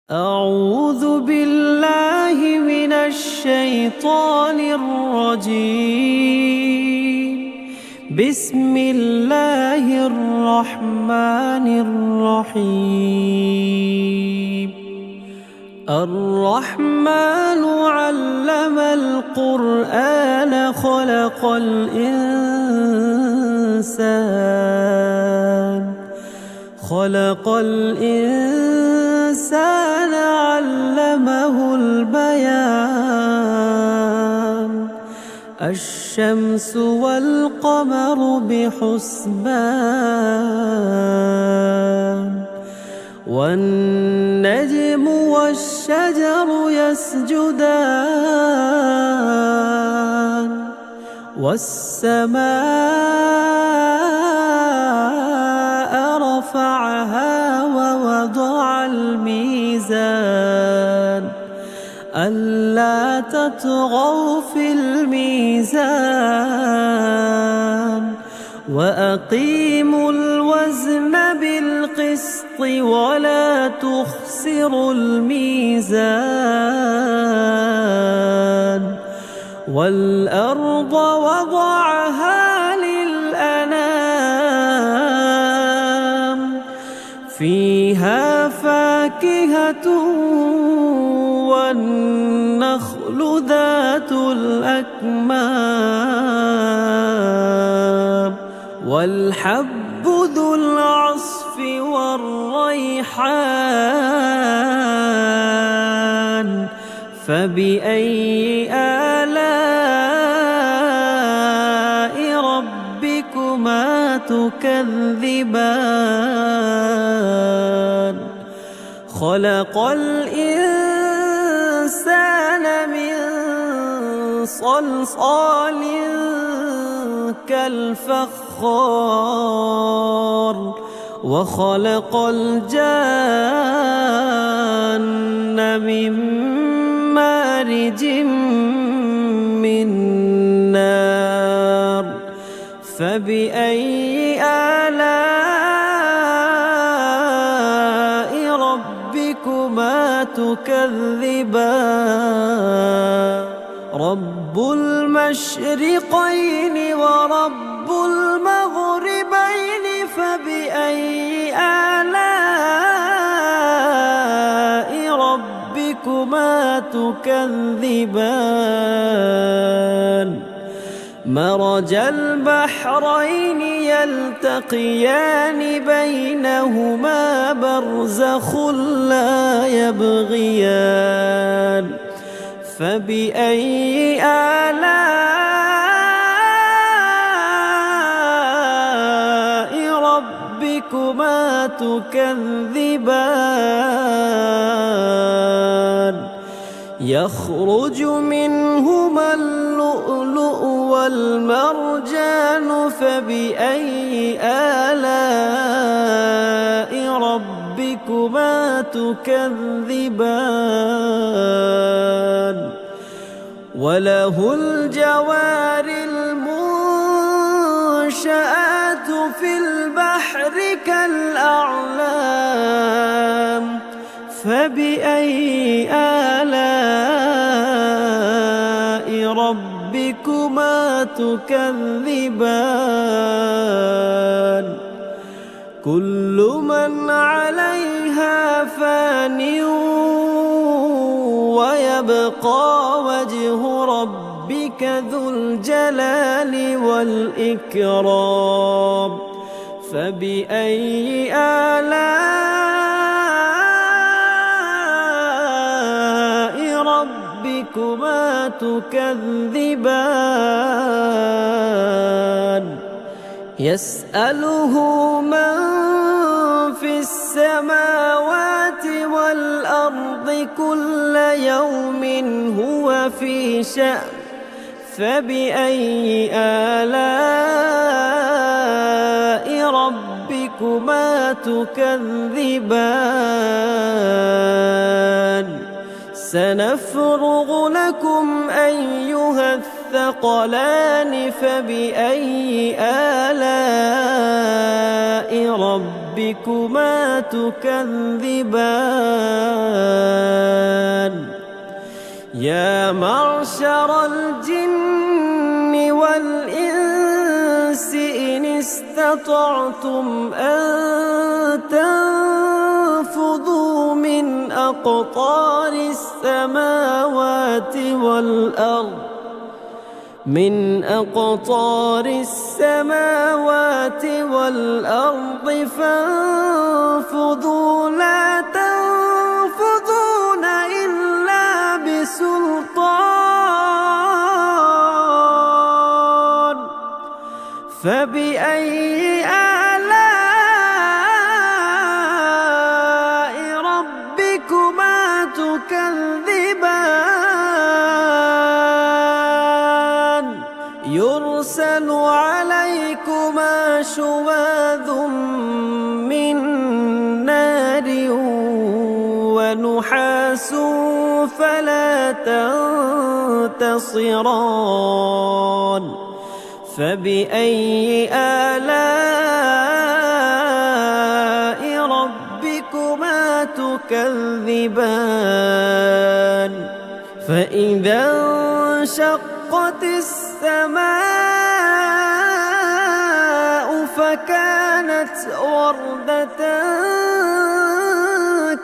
أعوذ بالله من الشيطان الرجيم. بسم الله الرحمن الرحيم. الرحمن علم القرآن خلق الإنسان علمه البيان. الشمس والقمر بحسبان والنجم والشجر يسجدان والسماء رفعها ووضع الميزان ألا تطغوا في الميزان وأقيموا الوزن بالقسط ولا تخسروا الميزان. والأرض وضعها للأنام فيها فاكهة والنخل ذات الأكمام والحب ذو العصف والريحان. فبأي آلاء ربكما تكذبان؟ خلق الإنسان من صلصال كالفخار وخلق الجان من مارج من نار. فبأي آلاء ربكما تكذبان؟ رب المشرقين ورب المغربين فبأي آلاء ربكما تكذبان؟ مرج البحرين يلتقيان بينهما برزخ لا يبغيان. فبأي آلاء ربكما تكذبان؟ يخرج منهما اللؤلؤ والمرجان فبأي آلاء ربكما تكذبان؟ وله الجوار المنشآت في البحر كالأعلام. فبأي آلاء ربكما تكذبان؟ كل من عليها فان ويبقى وجه ربك ذو الجلال والإكرام. فبأي آلاء ربكما تكذبان؟ يسأله من في السماوات والأرض كل يوم هو في شأن. فبأي آلاء ربكما تكذبان؟ سنفرغ لكم أيها الثقلان. فبأي آلاء ربكما ربكما تكذبان يا معشر الجن والإنس إن استطعتم أن تنفذوا من أقطار السماوات والأرض فانفذوا لا تنفذون إلا بسلطان فبأي آلاء ربكما تكذبان يرسل عليكما شواظ من نار ونحاس فلا تنتصران فبأي آلاء ربكما تكذبان فإذا انشقت السماء فكانت وردة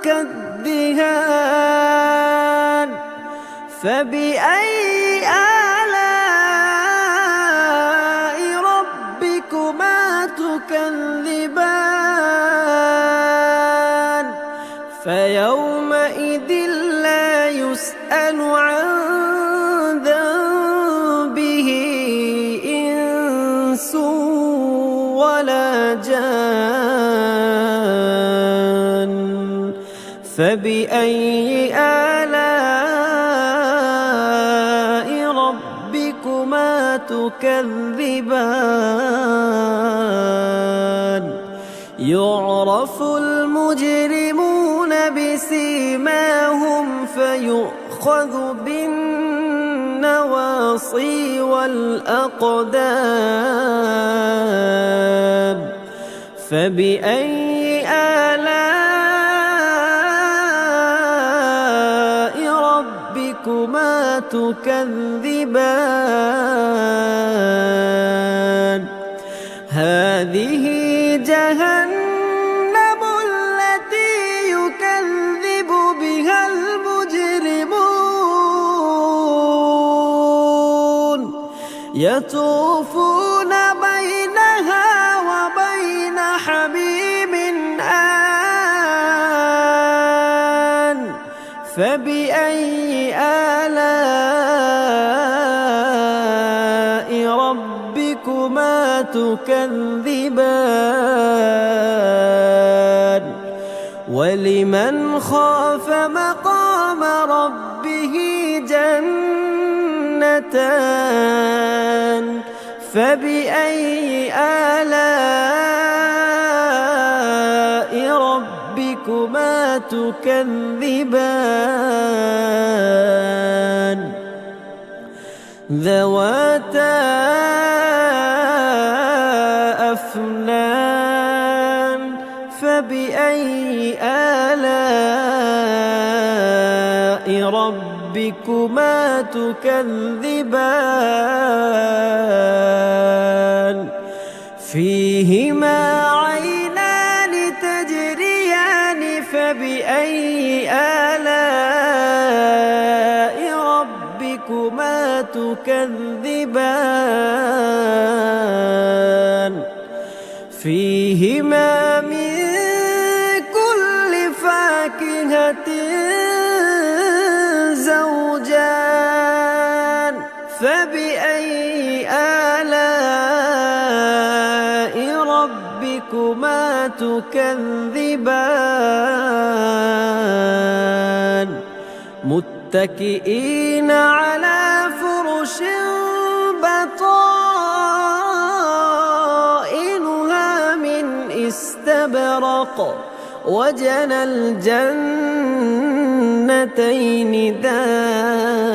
كالدهان فبأي آلاء ربكما تكذبان فيومئذ لا يسأل عن ذنبه إنس ولا جان فبأي آلاء ربكما تكذبان يعرف المجرمون بسيماهم فيؤخذ بالنواصي والأقدام فبأي آلاء ربكما تكذبان هذه جهنم التي يكذب بها المجرمون يطوفون بينها وبين حميم آن فبأي آلاء ربكما تكذبان ولمن خاف مقام ربه جنتان فبأي آلاء ربكما تكذبان ذواتا أفنان فبأي آلاء ربكما تكذبان فيهما عينان تجريان فبأي آلاء ربكما تكذبان فيهما من كل فاكهة زوجان فبأي آلاء ربكما تكذبان متكئين على فرش بطائنها من استبرق وجنى الجنتين دان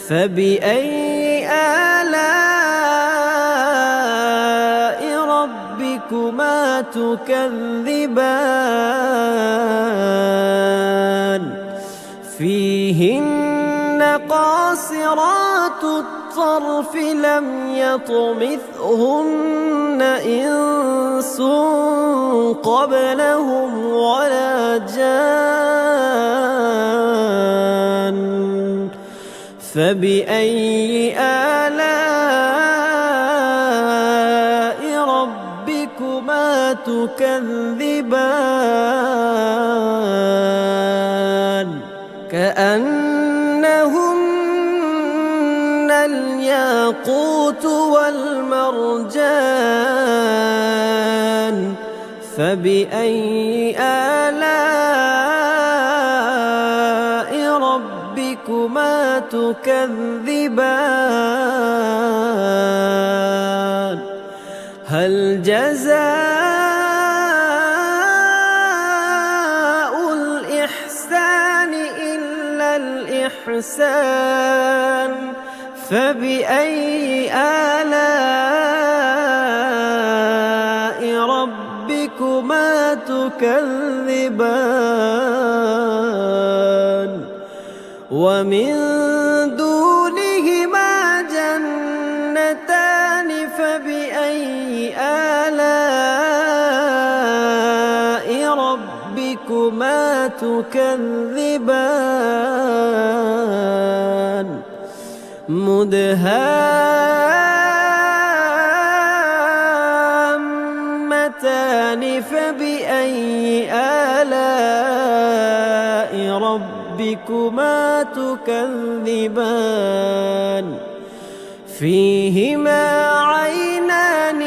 فبأي آلاء ربكما تكذبان فيهن قاصرات الطرف لم يطمثهن إنس قبلهم ولا جان فبأي آلاء ربكما تكذبان كأنهن الياقوت والمرجان فبأي آلاء ربكما تكذبان هل جزاء الإحسان إلا الإحسان فبأي آلاء ربكما تكذبان ومن دونهما جنتان فبأي آلاء ربكما تكذبان مدهامتان فبأي آلاء ربكما تكذبان فيهما عينان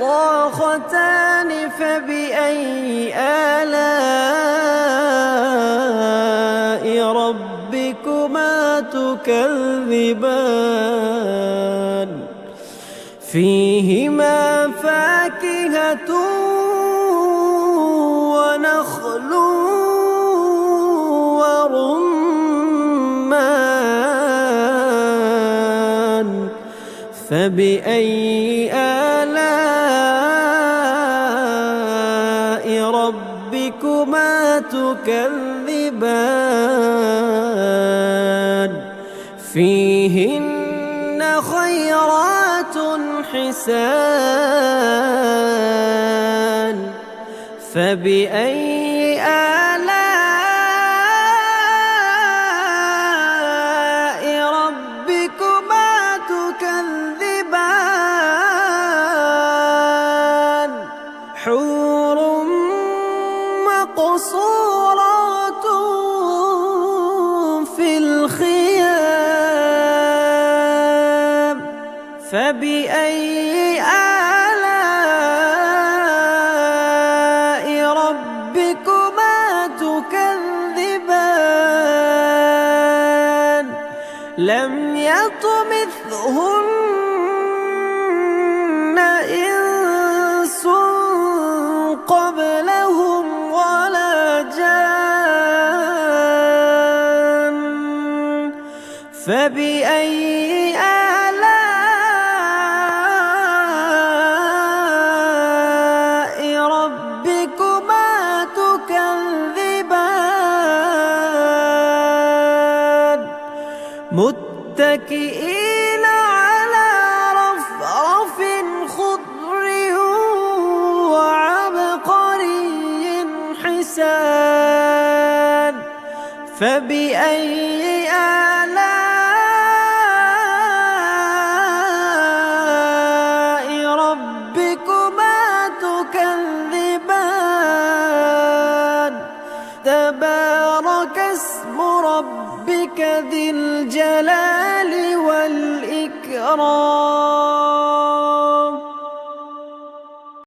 نضاختان فبأي آلاء ربكما تكذبان فيهما فاكهة ونخل ورمان فبأي آلاء ربكما تكذبان فيهن خيرات حسان فبأي آلاء ربكما تكذبان حور مقصورات في الخيام فبأي آلاء ربكما تكذبان لم يطمثهن إنس قبلهم ولا جان فبأي آلاء ربكما تكذبان متكئين على رفرف خضر وعبقري حسان فبأي آلاء ربكما تكذبان تبارك اسم ربك ذي الجلال والإكرام